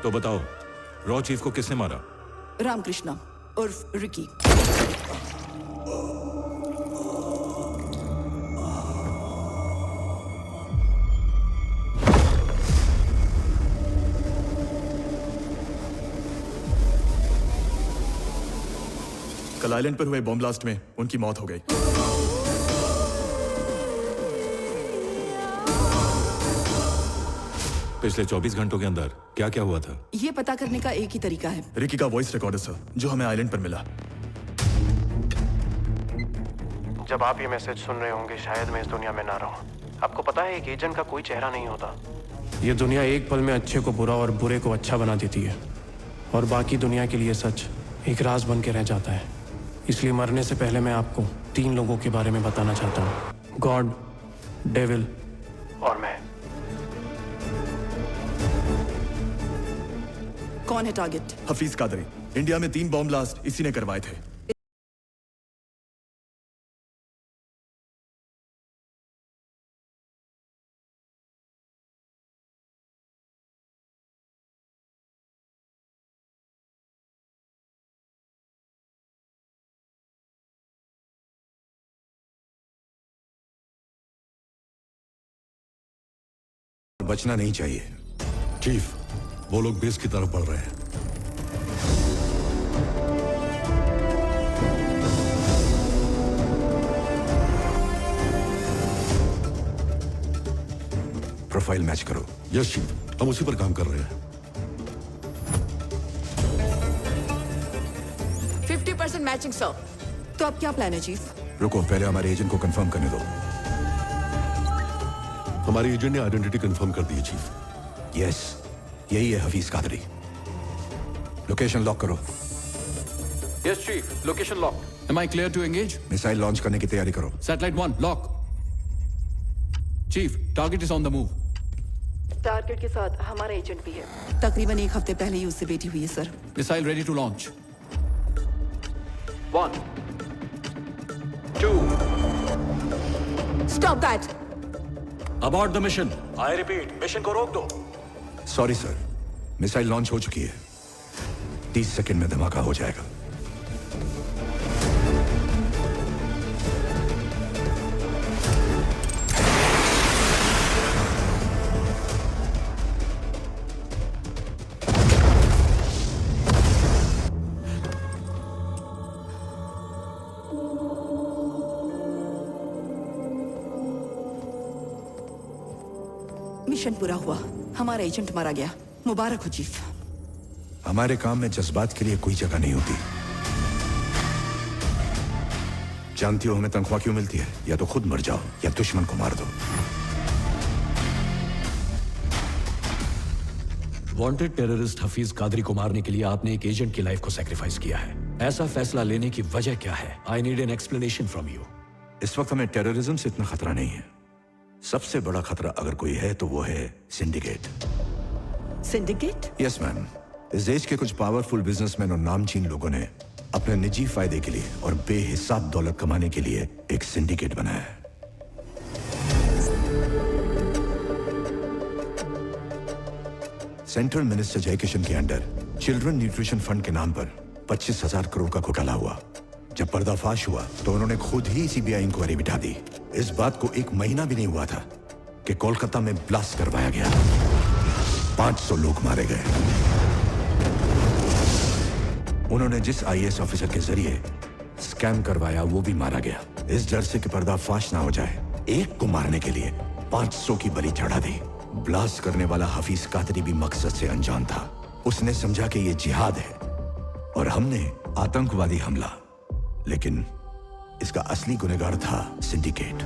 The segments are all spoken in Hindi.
तो बताओ, रॉ चीफ को किसने मारा? रामकृष्णा उर्फ रिकी। कल आइलैंड पर हुए बॉम्ब ब्लास्ट में उनकी मौत हो गई। पिछले 24 घंटों के अंदर क्या क्या हुआ था? ये पता करने का एक ही तरीका है। रिकी का वॉइस रिकॉर्डर सर, जो हमें आइलैंड पर मिला। जब आप ये मैसेज सुन रहे होंगे शायद मैं इस दुनिया में ना रहूं। आपको पता है एक एजेंट का कोई चेहरा नहीं होता। ये दुनिया एक पल में अच्छे को बुरा और बुरे को अच्छा बना देती है, और बाकी दुनिया के लिए सच एक राज बन के रह जाता है। इसलिए मरने से पहले मैं आपको 3 लोगों के बारे में बताना चाहता हूँ, गॉड, डेविल और मैं। कौन है टारगेट? हफीज कादरी। इंडिया में 3 बॉम्ब ब्लास्ट इसी ने करवाए थे। बचना नहीं चाहिए। चीफ, वो लोग बेस की तरफ बढ़ रहे हैं। प्रोफाइल मैच करो। यस चीफ, हम उसी पर काम कर रहे हैं। 50% मैचिंग सर। तो अब क्या प्लान है चीफ? रुको, पहले हमारे एजेंट को कंफर्म करने दो। हमारे एजेंट ने आइडेंटिटी कंफर्म कर दी है चीफ। यस, यही है हफीज कादरी। लोकेशन लॉक करो। Yes, Chief. Location locked. Am I clear to engage? Missile launch करने की तैयारी करो। Satellite 1, lock. Chief, target is on the move. Target के साथ हमारा एजेंट भी है। तकरीबन 1 हफ्ते पहले ही उससे बेटी हुई है sir. Missile ready to launch. 1, 2. Stop that! Abort the mission. I repeat, mission को रोक दो। सॉरी सर, मिसाइल लॉन्च हो चुकी है। 30 सेकंड में धमाका हो जाएगा। मिशन पूरा हुआ, हमारा एजेंट मारा गया। मुबारक हो चीफ। हमारे काम में जज्बात के लिए कोई जगह नहीं होती। जानती हो हमें तनख्वाह क्यों मिलती है? या तो खुद मर जाओ या दुश्मन को मार दो। वांटेड टेररिस्ट हफीज कादरी को मारने के लिए आपने एक एजेंट की लाइफ को सैक्रिफाइस किया है। ऐसा फैसला लेने की वजह क्या है? I need an explanation from you. इस वक्त हमें टेररिज्म से इतना खतरा नहीं है। सबसे बड़ा खतरा अगर कोई है तो वो है सिंडिकेट। सिंडिकेट? Yes ma'am. इस देश के कुछ पावरफुल बिजनेसमैन और नामचीन लोगों ने अपने निजी फायदे के लिए और बेहिसाब दौलत कमाने के लिए एक सिंडिकेट बनाया है। सेंट्रल मिनिस्टर जयकिशन के अंडर चिल्ड्रन न्यूट्रिशन फंड के नाम पर 25,000 करोड़ का घोटाला हुआ। जब पर्दाफाश हुआ तो उन्होंने खुद ही सीबीआई इंक्वायरी बिठा दी। इस बात को 1 महीना भी नहीं हुआ था कि कोलकाता में ब्लास्ट करवाया गया। 500 लोग मारे गए। उन्होंने जिस आईएएस ऑफिसर के जरिए स्कैम करवाया वो भी मारा गया। इस डर से कि पर्दाफाश ना हो जाए, एक को मारने के लिए 500 की बलि चढ़ा दी। ब्लास्ट करने वाला हफीज कादरी भी मकसद से अनजान था। उसने समझा कि ये जिहाद है और हमने आतंकवादी हमला, लेकिन इसका असली गुनहगार था सिंडिकेट।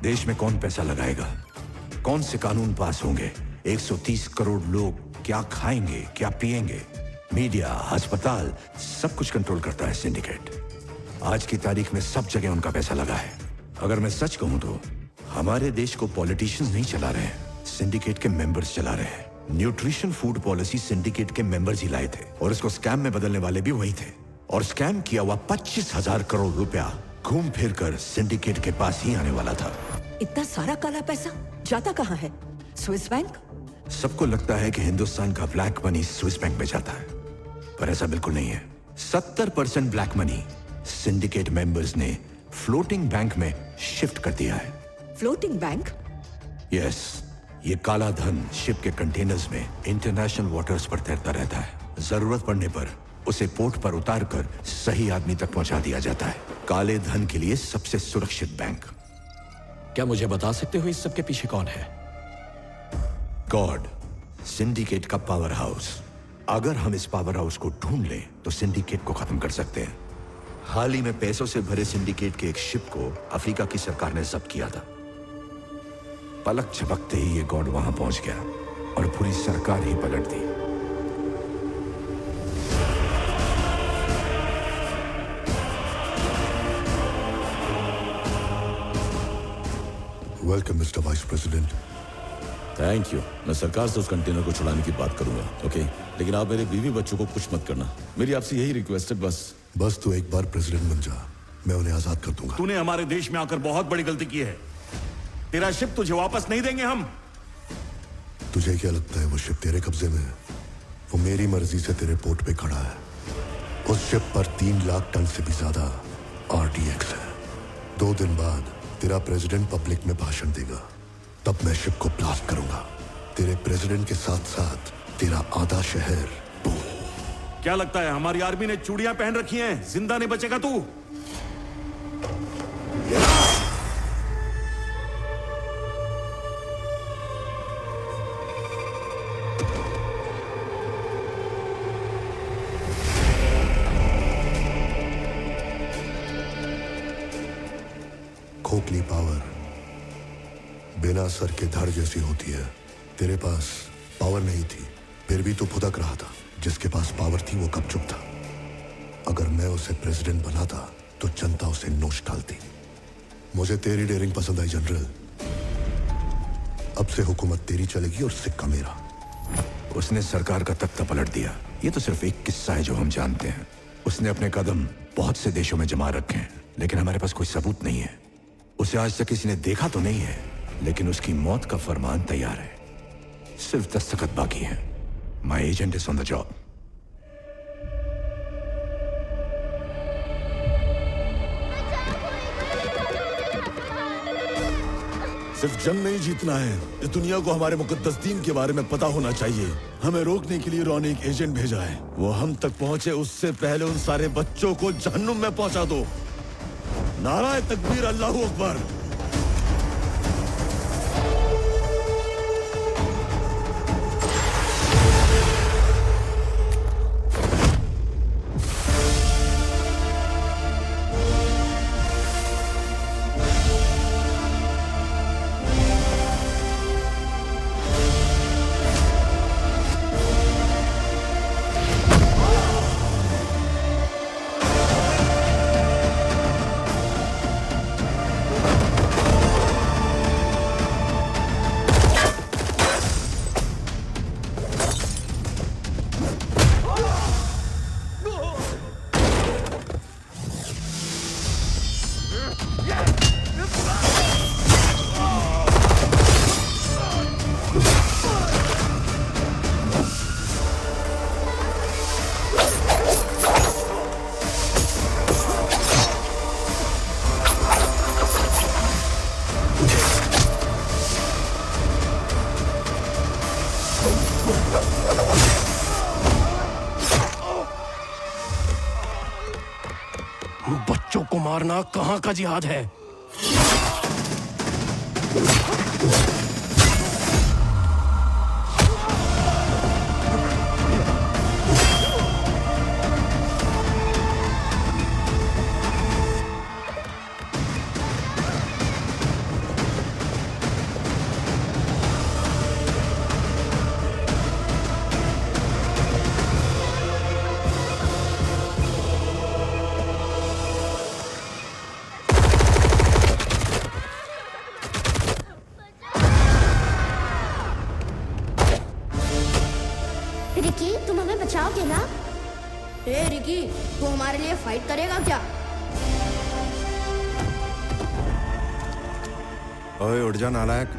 देश में कौन पैसा लगाएगा? कौन से कानून पास होंगे? 130 करोड़ लोग क्या खाएंगे, क्या पिएंगे? मीडिया, अस्पताल, सब कुछ कंट्रोल करता है सिंडिकेट। आज की तारीख में सब जगह उनका पैसा लगा है। अगर मैं सच कहूं तो हमारे देश को पॉलिटिशियंस नहीं चला रहे हैं, सिंडिकेट के मेंबर्स चला रहे हैं। न्यूट्रिशन फूड पॉलिसी सिंडिकेट के मेंबर्स ही लाए थे और इसको स्कैम में बदलने वाले भी वही थे। और स्कैम किया हुआ 25,000 करोड़ रुपया घूम फिर कर सिंडिकेट के पास ही आने वाला था। इतना सारा काला पैसा जाता कहाँ है? स्विस बैंक, सबको लगता है कि हिंदुस्तान का ब्लैक मनी स्विस बैंक में जाता है, पर ऐसा बिल्कुल नहीं है। 70% ब्लैक मनी सिंडिकेट मेंबर्स ने फ्लोटिंग बैंक में शिफ्ट कर दिया है। Floating bank? यस, ये काला धन शिप के कंटेनर्स में इंटरनेशनल वाटर्स पर तैरता रहता है। जरूरत पड़ने पर उसे पोर्ट पर उतारकर सही आदमी तक पहुंचा दिया जाता है। काले धन के लिए सबसे सुरक्षित बैंक। क्या मुझे बता सकते हो इस सब के पीछे कौन है? गॉड, सिंडिकेट का पावर हाउस। अगर हम इस पावर हाउस को ढूंढ लें तो सिंडिकेट को खत्म कर सकते हैं। हाल ही में पैसों से भरे सिंडिकेट के एक शिप को अफ्रीका की सरकार ने जब्त किया था। पलक झपकते ही ये गॉड वहां पहुंच गया और पूरी सरकार ही पलट दी। Welcome mister vice president. Thank you. मैं सरकार से उस कंटेनर को छुड़ाने की बात करूंगा, ओके? लेकिन आप मेरे बीवी बच्चों को कुछ मत करना। मेरी आपसे यही रिक्वेस्ट है बस तू एक बार प्रेसिडेंट बन जा, मैं उन्हें आजाद कर दूंगा। तूने हमारे देश में आकर बहुत बड़ी गलती की है। तेरा शिप तुझे वापस नहीं देंगे हम। तुझे क्या लगता है वो शिप तेरे कब्जे में है? वो मेरी मर्जी से तेरे पोर्ट पे खड़ा है। उस शिप पर 3 लाख टन से भी ज्यादा RDX है। 2 दिन बाद तेरा प्रेसिडेंट पब्लिक में भाषण देगा, तब मैं शिप को ब्लास्ट करूंगा। तेरे प्रेसिडेंट के साथ साथ तेरा आधा शहर। क्या लगता है हमारी आर्मी ने चूड़ियां पहन रखी हैं? जिंदा नहीं बचेगा तू। खोखली पावर बिना सर के धड़ जैसी होती है। तेरे पास पावर नहीं थी, फिर भी तू फुदक रहा था। जिसके पास पावर थी वो कब चुप था? अगर मैं उसे प्रेसिडेंट बनाता तो जनता उसे नोच डालती। मुझे तेरी डेयरिंग पसंद आई जनरल। अब से हुकूमत तेरी चलेगी और सिक्का मेरा। उसने सरकार का तख्ता पलट दिया। ये तो सिर्फ एक किस्सा है जो हम जानते हैं। उसने अपने कदम बहुत से देशों में जमा रखे हैं, लेकिन हमारे पास कोई सबूत नहीं है। उसे आज तक किसी ने देखा तो नहीं है, लेकिन उसकी मौत का फरमान तैयार है। सिर्फ दस्तखत बाकी है। My agent is on the job. सिर्फ जंग नहीं जीतना है, इस दुनिया को हमारे मुकद्दस दीन के बारे में पता होना चाहिए। हमें रोकने के लिए उन्होंने एक एजेंट भेजा है। वो हम तक पहुंचे उससे पहले उन सारे बच्चों को जहन्नुम में पहुंचा दो। नाराए तकबीर, अल्लाहू अकबर। बच्चों को मारना कहाँ का जिहाद है? रिकी, तुम हमें बचाओगे ना? ए रिकी, तू हमारे लिए फाइट करेगा क्या? ओए उठ जा नालायक।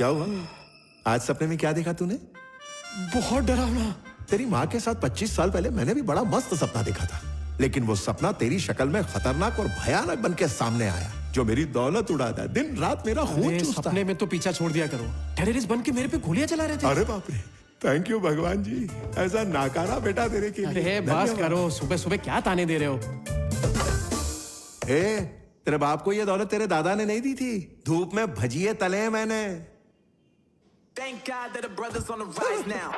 क्या हुआ? आज सपने में क्या देखा तूने? बहुत डरावना। तेरी माँ के साथ 25 साल पहले मैंने भी बड़ा मस्त सपना देखा था, लेकिन वो सपना तेरी शक्ल में खतरनाक और भयानक बन के सामने आया, जो मेरी दौलत उड़ाता है, दिन रात मेरा खून चूसता सपने है। में तो पीछा छोड़ दिया करो। टेररिस्ट बन के मेरे पे गोलियां चला रहे थे। अरे बाप रे, थैंक यू भगवान जी, ऐसा नाकारा बेटा तेरे के लिए। अरे बस करो, सुबह सुबह क्या ताने दे रहे हो? तेरे बाप को ये दौलत तेरे दादा ने नहीं दी थी, धूप में भजिए तले हैं मैंने। Thank God that the brothers on the rise now.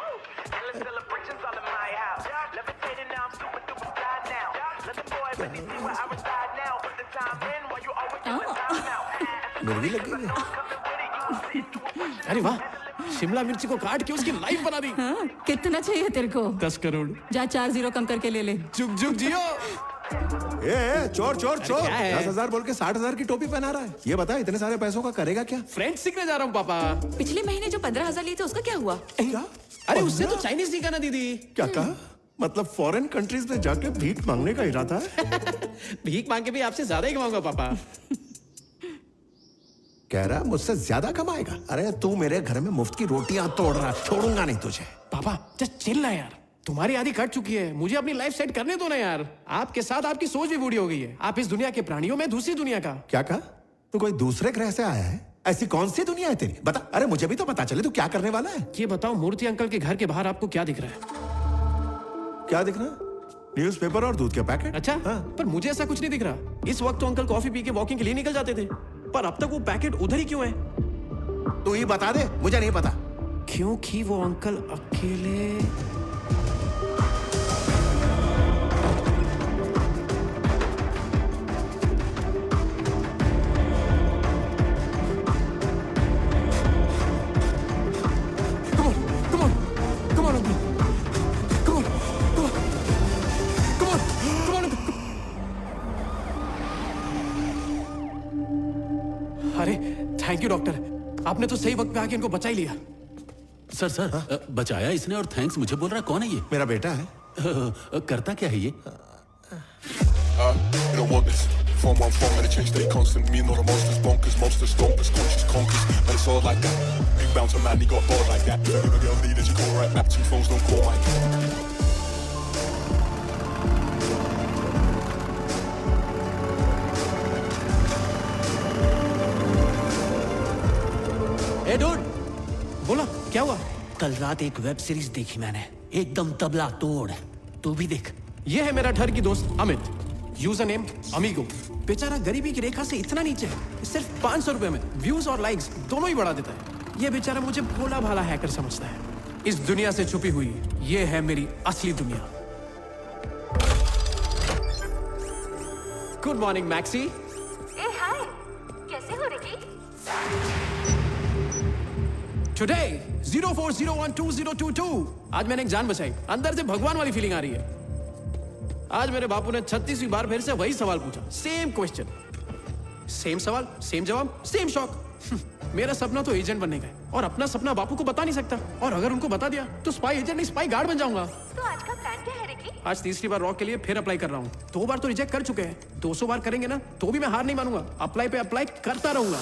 Endless celebrations all in my house. Levitating now, I'm super duper fly now. Let the boy really see where I reside now. Put the time in while you always in the time out. मुर्गी लग गई है। अरे वाह, शिमला मिर्ची को काट के उसकी लाइफ बना दी। हाँ, कितना चाहिए तेरे को? 10 करोड़। जा 4 0 कम करके ले ले। जुग जुग जियो। चोर चोर चोर, क्या है? 10,000 बोल के 60,000 की टोपी पहना रहा है। ये बता इतने सारे पैसों का करेगा क्या? फ्रेंच सीखने जा रहा हूँ पापा। पिछले महीने जो 15,000 लिए थे उसका क्या हुआ? क्या? अरे उससे तो चाइनीज सीखा ना दीदी। क्या कहा? मतलब फॉरेन कंट्रीज में जाके भीख मांगने का इरादा है? भीख मांग के भी आपसे ज्यादा ही कमाऊंगा पापा। कह रहा मुझसे ज्यादा कमाएगा? अरे तू मेरे घर में मुफ्त की रोटियां तोड़ रहा, छोड़ूंगा नहीं तुझे। पापा जस्ट चिल ना यार, तुम्हारी आधी कट चुकी है, मुझे अपनी लाइफ सेट करने दो ना यार। आपके साथ आपकी सोच भी बूढ़ी हो गई है। आप इस दुनिया के प्राणियों में दूसरी दुनिया का। क्या कहा? तू कोई दूसरे ग्रह से आया है? ऐसी कौन सी दुनिया है तेरी? बता। अरे मुझे भी तो पता चले तू क्या करने वाला है। ये बताओ, मूर्ति अंकल के घर के बाहर आपको क्या दिख रहा है? क्या दिख रहा है? न्यूज़पेपर और दूध के पैकेट। अच्छा हाँ। पर मुझे ऐसा कुछ नहीं दिख रहा। इस वक्त तो अंकल कॉफी पी के वॉकिंग के लिए निकल जाते थे, पर अब तक वो पैकेट उधर ही क्यों है? तू ही बता दे, मुझे नहीं पता। क्योंकि वो अंकल अकेले। अरे थैंक यू डॉक्टर, आपने तो सही वक्त पे आके इनको बचा ही लिया। सर बचाया इसने और थैंक्स मुझे बोल रहा है। कौन है ये? मेरा बेटा है। करता क्या है ये? You don't want this. 414, man, it change stay constant. Me and all the monsters, bonkers, monsters, stompers, conscious conkers. Man, it's all like that. Big bouncer man, he got bored like that. If a girl needed, you call right back. 2 phones, don't call my. A dude, बोला क्या हुआ? कल रात एक वेब सीरीज देखी मैंने, एकदम तबला तोड़। तू भी देख। ये है मेरा ठर की दोस्त अमित, यूजर नेम अमीगो। बेचारा गरीबी की रेखा से इतना नीचे है, सिर्फ 500 रुपए में व्यूज और लाइक्स दोनों ही बढ़ा देता है। ये बेचारा मुझे भोला भाला हैकर समझता है। इस दुनिया से छुपी हुई ये है मेरी असली दुनिया। Good morning maxi. हाय, कैसे हो रिकी? टुडे 04012022। आज मैंने एक जान बचाई, अंदर से भगवान वाली फीलिंग आ रही है। आज मेरे बापू ने 36वीं बार फिर से वही सवाल पूछा, सेम क्वेश्चन, सेम सवाल, सेम जवाब, सेम शॉक। मेरा सपना तो एजेंट बनने का है, और अपना सपना बापू को बता नहीं सकता, और अगर उनको बता दिया तो स्पाई एजेंट नहीं स्पाई गार्ड बन जाऊंगा। तो आज का प्लान क्या है रिकी? आज 3री बार रॉक के लिए फिर अप्लाई कर रहा हूँ। 2 बार तो रिजेक्ट कर चुके हैं, 200 बार करेंगे ना तो भी मैं हार नहीं मानूंगा। अप्लाई पे अप्लाई करता रहूंगा।